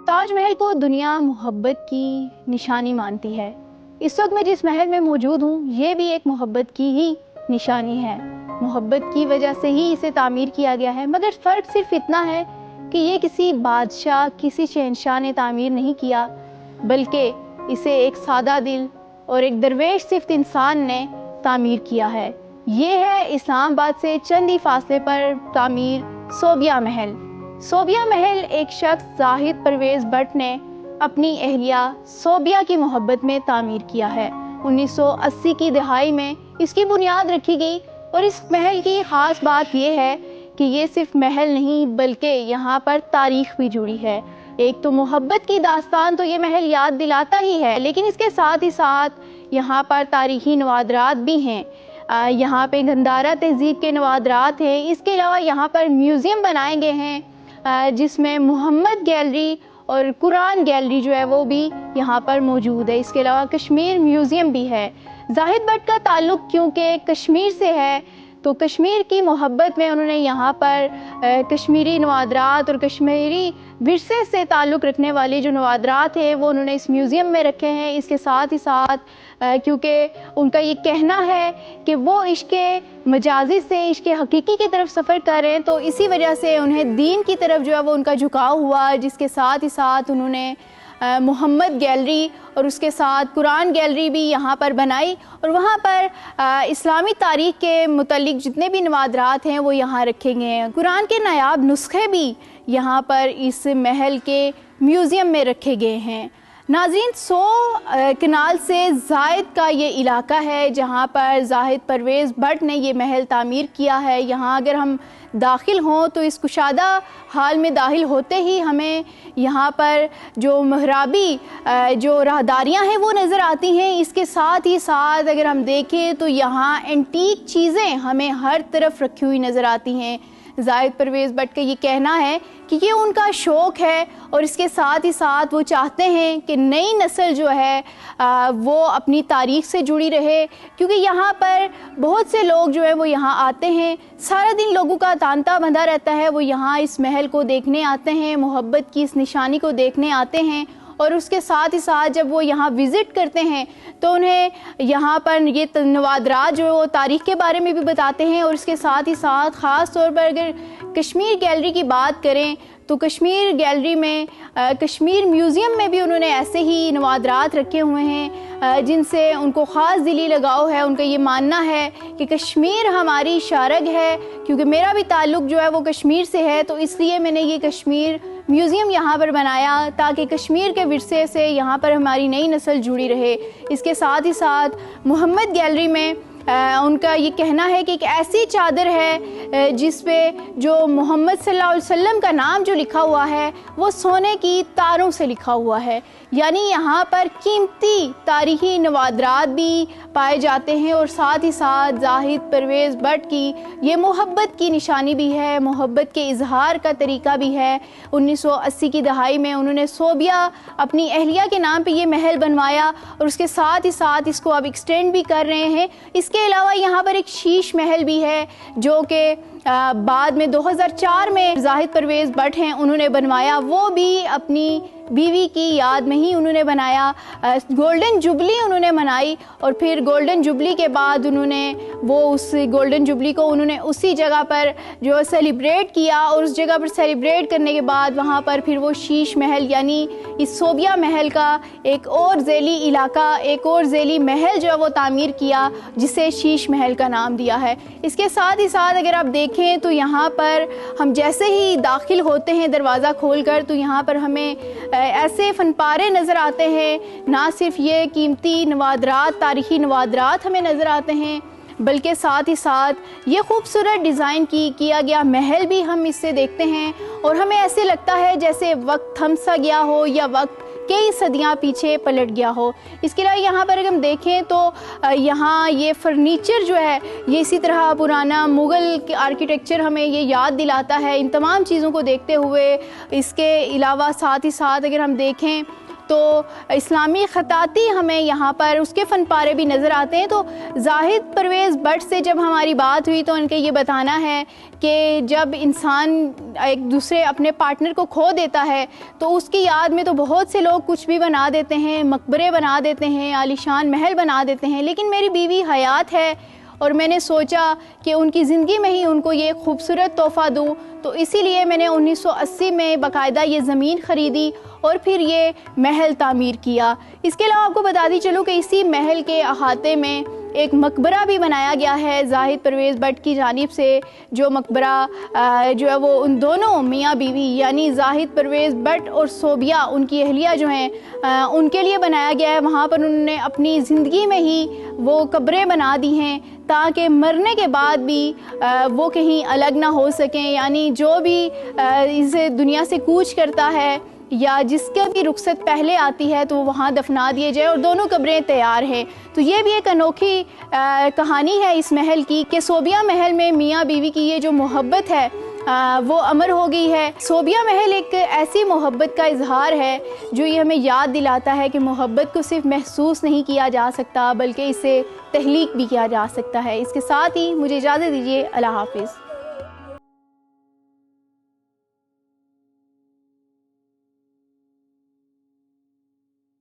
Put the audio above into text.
تاج محل کو دنیا محبت کی نشانی مانتی ہے۔ اس وقت میں جس محل میں موجود ہوں یہ بھی ایک محبت کی ہی نشانی ہے۔ محبت کی وجہ سے ہی اسے تعمیر کیا گیا ہے، مگر فرق صرف اتنا ہے کہ یہ کسی بادشاہ، کسی شہنشاہ نے تعمیر نہیں کیا، بلکہ اسے ایک سادہ دل اور ایک درویش صفت انسان نے تعمیر کیا ہے۔ یہ ہے اسلام آباد سے چند ہی فاصلے پر تعمیر صوبیہ محل۔ صوبیہ محل ایک شخص زاہد پرویز بٹ نے اپنی اہلیہ صوبیہ کی محبت میں تعمیر کیا ہے۔ 1980 کی دہائی میں اس کی بنیاد رکھی گئی، اور اس محل کی خاص بات یہ ہے کہ یہ صرف محل نہیں بلکہ یہاں پر تاریخ بھی جڑی ہے۔ ایک تو محبت کی داستان تو یہ محل یاد دلاتا ہی ہے، لیکن اس کے ساتھ ہی ساتھ یہاں پر تاریخی نوادرات بھی ہیں۔ یہاں پہ گندھارا تہذیب کے نوادرات ہیں۔ اس کے علاوہ یہاں پر میوزیم بنائے گئے ہیں جس میں محمد گیلری اور قرآن گیلری جو ہے وہ بھی یہاں پر موجود ہے۔ اس کے علاوہ کشمیر میوزیم بھی ہے۔ زاہد بٹ کا تعلق کیونکہ کشمیر سے ہے تو کشمیر کی محبت میں انہوں نے یہاں پر کشمیری نوادرات اور کشمیری ورثے سے تعلق رکھنے والے جو نوادرات ہیں وہ انہوں نے اس میوزیم میں رکھے ہیں۔ اس کے ساتھ ہی ساتھ کیونکہ ان کا یہ کہنا ہے کہ وہ عشق مجازی سے عشق حقیقی کی طرف سفر کر رہے ہیں، تو اسی وجہ سے انہیں دین کی طرف جو ہے وہ ان کا جھکاؤ ہوا، جس کے ساتھ ہی ساتھ انہوں نے محمد گیلری اور اس کے ساتھ قرآن گیلری بھی یہاں پر بنائی، اور وہاں پر اسلامی تاریخ کے متعلق جتنے بھی نوادرات ہیں وہ یہاں رکھے گئے ہیں۔ قرآن کے نایاب نسخے بھی یہاں پر اس محل کے میوزیم میں رکھے گئے ہیں۔ ناظرین، 100 کنال سے زائد کا یہ علاقہ ہے جہاں پر زاہد پرویز بٹ نے یہ محل تعمیر کیا ہے۔ یہاں اگر ہم داخل ہوں تو اس کشادہ حال میں داخل ہوتے ہی ہمیں یہاں پر جو محرابی جو راہداریاں ہیں وہ نظر آتی ہیں۔ اس کے ساتھ ہی ساتھ اگر ہم دیکھیں تو یہاں اینٹیک چیزیں ہمیں ہر طرف رکھی ہوئی نظر آتی ہیں۔ زاہد پرویز بٹ کا یہ کہنا ہے کہ یہ ان کا شوق ہے، اور اس کے ساتھ ہی ساتھ وہ چاہتے ہیں کہ نئی نسل جو ہے وہ اپنی تاریخ سے جڑی رہے، کیونکہ یہاں پر بہت سے لوگ جو ہے وہ یہاں آتے ہیں، سارا دن لوگوں کا تانتا بندھا رہتا ہے، وہ یہاں اس محل کو دیکھنے آتے ہیں، محبت کی اس نشانی کو دیکھنے آتے ہیں، اور اس کے ساتھ ہی ساتھ جب وہ یہاں وزٹ کرتے ہیں تو انہیں یہاں پر یہ نوادرات جو وہ تاریخ کے بارے میں بھی بتاتے ہیں، اور اس کے ساتھ ہی ساتھ خاص طور پر اگر کشمیر گیلری کی بات کریں تو کشمیر گیلری میں کشمیر میوزیم میں بھی انہوں نے ایسے ہی نوادرات رکھے ہوئے ہیں جن سے ان کو خاص دلی لگاؤ ہے۔ ان کا یہ ماننا ہے کہ کشمیر ہماری شارگ ہے، کیونکہ میرا بھی تعلق جو ہے وہ کشمیر سے ہے، تو اس لیے میں نے یہ کشمیر میوزیم یہاں پر بنایا تاکہ کشمیر کے ورثے سے یہاں پر ہماری نئی نسل جڑی رہے۔ اس کے ساتھ ہی ساتھ محمد گیلری میں ان کا یہ کہنا ہے کہ ایک ایسی چادر ہے جس پہ جو محمد صلی اللہ علیہ وسلم کا نام جو لکھا ہوا ہے وہ سونے کی تاروں سے لکھا ہوا ہے، یعنی یہاں پر قیمتی تاریخی نوادرات بھی پائے جاتے ہیں، اور ساتھ ہی ساتھ زاہد پرویز بٹ کی یہ محبت کی نشانی بھی ہے، محبت کے اظہار کا طریقہ بھی ہے۔ 1980 کی دہائی میں انہوں نے صوبیہ اپنی اہلیہ کے نام پہ یہ محل بنوایا، اور اس کے ساتھ ہی ساتھ اس کو اب ایکسٹینڈ بھی کر رہے ہیں۔ اس کے علاوہ یہاں پر ایک شیش محل بھی ہے جو کہ بعد میں 2004 میں زاہد پرویز بٹ ہیں انہوں نے بنوایا، وہ بھی اپنی بیوی کی یاد میں ہی انہوں نے بنایا۔ گولڈن جوبلی انہوں نے منائی، اور پھر گولڈن جوبلی کے بعد انہوں نے وہ اس گولڈن جوبلی کو انہوں نے اسی جگہ پر جو سیلیبریٹ کیا، اور اس جگہ پر سیلیبریٹ کرنے کے بعد وہاں پر پھر وہ شیش محل یعنی اس صوبیہ محل کا ایک اور ذیلی علاقہ، ایک اور ذیلی محل جو ہے وہ تعمیر کیا جسے شیش محل کا نام دیا ہے۔ اس کے ساتھ ہی ساتھ اگر آپ دیکھیں تو یہاں پر ہم جیسے ہی داخل ہوتے ہیں دروازہ کھول کر تو یہاں پر ہمیں ایسے فن پارے نظر آتے ہیں، نہ صرف یہ قیمتی نوادرات، تاریخی نوادرات ہمیں نظر آتے ہیں، بلکہ ساتھ ہی ساتھ یہ خوبصورت ڈیزائن کیا گیا محل بھی ہم اس سے دیکھتے ہیں، اور ہمیں ایسے لگتا ہے جیسے وقت تھم سا گیا ہو یا وقت کئی صدیاں پیچھے پلٹ گیا ہو۔ اس کے علاوہ یہاں پر اگر ہم دیکھیں تو یہاں یہ فرنیچر جو ہے یہ اسی طرح پرانا مغل آرکیٹیکچر ہمیں یہ یاد دلاتا ہے۔ ان تمام چیزوں کو دیکھتے ہوئے اس کے علاوہ ساتھ ہی ساتھ اگر ہم دیکھیں تو اسلامی خطاطی ہمیں یہاں پر اس کے فن پارے بھی نظر آتے ہیں۔ تو زاہد پرویز بٹ سے جب ہماری بات ہوئی تو ان کے یہ بتانا ہے کہ جب انسان ایک دوسرے اپنے پارٹنر کو کھو دیتا ہے تو اس کی یاد میں تو بہت سے لوگ کچھ بھی بنا دیتے ہیں، مقبرے بنا دیتے ہیں، عالیشان محل بنا دیتے ہیں، لیکن میری بیوی حیات ہے اور میں نے سوچا کہ ان کی زندگی میں ہی ان کو یہ خوبصورت تحفہ دوں، تو اسی لیے میں نے 1980 میں باقاعدہ یہ زمین خریدی اور پھر یہ محل تعمیر کیا۔ اس کے علاوہ آپ کو بتاتی چلوں کہ اسی محل کے احاطے میں ایک مقبرہ بھی بنایا گیا ہے زاہد پرویز بٹ کی جانب سے، جو مقبرہ جو ہے وہ ان دونوں میاں بیوی یعنی زاہد پرویز بٹ اور صوبیہ ان کی اہلیہ جو ہیں ان کے لیے بنایا گیا ہے۔ وہاں پر انہوں نے اپنی زندگی میں ہی وہ قبریں بنا دی ہیں تاکہ مرنے کے بعد بھی وہ کہیں الگ نہ ہو سکیں، یعنی جو بھی اس دنیا سے کوچ کرتا ہے یا جس کا بھی رخصت پہلے آتی ہے تو وہ وہاں دفنا دیے جائے، اور دونوں قبریں تیار ہیں۔ تو یہ بھی ایک انوکھی کہانی ہے اس محل کی کہ صوبیہ محل میں میاں بیوی کی یہ جو محبت ہے وہ امر ہو گئی ہے۔ صوبیہ محل ایک ایسی محبت کا اظہار ہے جو یہ ہمیں یاد دلاتا ہے کہ محبت کو صرف محسوس نہیں کیا جا سکتا بلکہ اسے تخلیق بھی کیا جا سکتا ہے۔ اس کے ساتھ ہی مجھے اجازت دیجیے، اللہ حافظ۔